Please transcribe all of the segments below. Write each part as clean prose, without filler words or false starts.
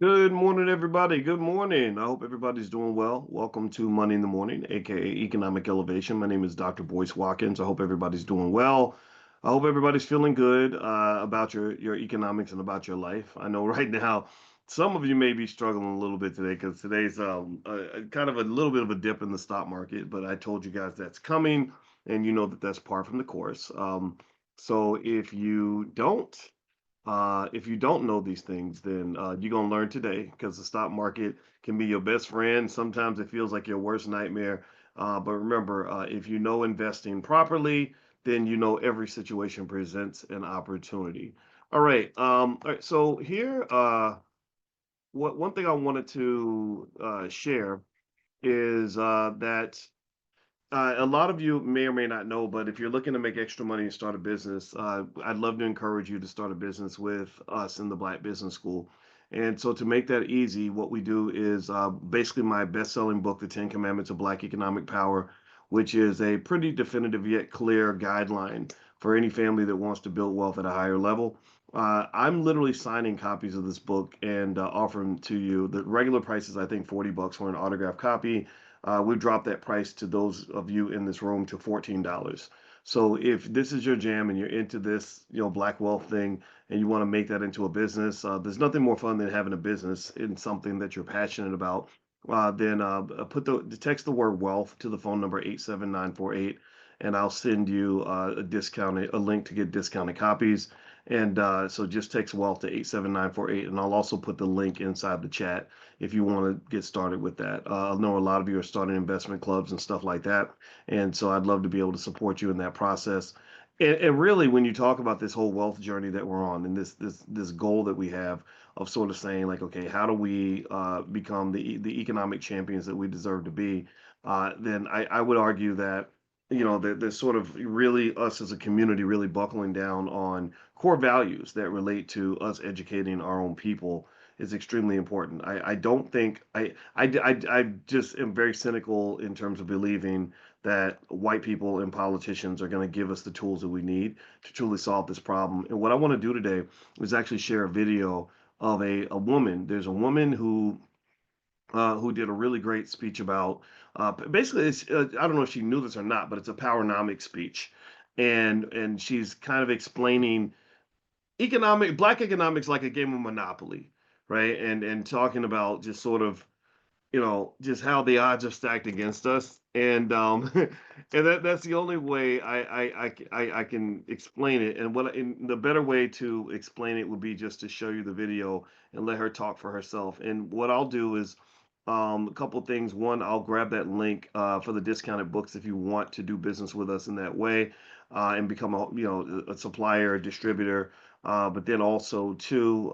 Good morning, everybody. Good morning. I hope everybody's doing well. Welcome to Money in the Morning, aka Economic Elevation. My name is Dr. Boyce Watkins. I hope everybody's doing well. I hope everybody's feeling good about your economics and about your life. I know right now some of you may be struggling a little bit today because today's kind of a little bit of a dip in the stock market, but I told you guys that's coming, and you know that that's par from the course. So if you don't know these things, then you're going to learn today because the stock market can be your best friend. Sometimes it feels like your worst nightmare. But remember, if you know investing properly, then you know every situation presents an opportunity. All right. So here, what one thing I wanted to share is that a lot of you may or may not know, but if you're looking to make extra money and start a business, I'd love to encourage you to start a business with us in the Black Business School. And so, to make that easy, what we do is basically my best selling book, The 10 Commandments of Black Economic Power, which is a pretty definitive yet clear guideline for any family that wants to build wealth at a higher level. I'm literally signing copies of this book and offering to you. The regular price is, I think, $40 for an autographed copy. We've dropped that price to those of you in this room to $14. So if this is your jam and you're into this, black wealth thing, and you want to make that into a business, there's nothing more fun than having a business in something that you're passionate about. Then put the text the word wealth to the phone number 87948, and I'll send you a link to get discounted copies. And so just text wealth to 87948, and I'll also put the link inside the chat if you want to get started with that. I know a lot of you are starting investment clubs and stuff like that. And so I'd love to be able to support you in that process. And really, when you talk about this whole wealth journey that we're on and this goal that we have of sort of saying like, okay, how do we become the economic champions that we deserve to be? Then I would argue that there's sort of really us as a community really buckling down on core values that relate to us educating our own people is extremely important. I don't think I just am very cynical in terms of believing that white people and politicians are going to give us the tools that we need to truly solve this problem. And what I want to do today is actually share a video of a woman. There's a woman who did a really great speech about basically I don't know if she knew this or not, but it's a powernomic speech, and she's kind of explaining black economics like a game of Monopoly, right? And talking about just sort of just how the odds are stacked against us, and and that's the only way I can explain it. And the better way to explain it would be just to show you the video and let her talk for herself. And what I'll do is a couple things. One, I'll grab that link for the discounted books if you want to do business with us in that way and become a supplier, a distributor. But then also two.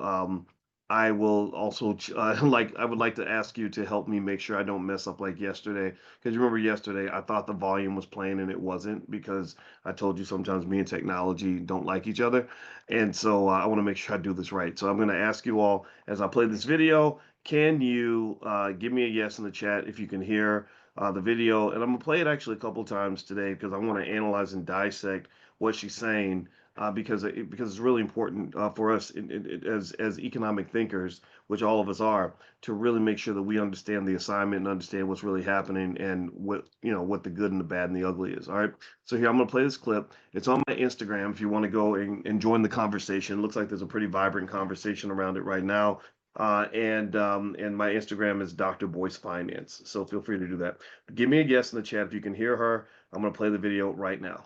I will also I would like to ask you to help me make sure I don't mess up like yesterday. Because you remember yesterday, I thought the volume was playing and it wasn't because I told you sometimes me and technology don't like each other. And so I want to make sure I do this right. So I'm going to ask you all as I play this video, can you give me a yes in the chat if you can hear the video? And I'm going to play it actually a couple times today because I want to analyze and dissect what she's saying because it's really important for us as economic thinkers, which all of us are, to really make sure that we understand the assignment and understand what's really happening and what the good and the bad and the ugly is. All right. So here I'm going to play this clip. It's on my Instagram if you want to go and join the conversation. It looks like there's a pretty vibrant conversation around it right now. And my Instagram is Dr. Boyce Finance. So feel free to do that. Give me a guess in the chat if you can hear her. I'm going to play the video right now.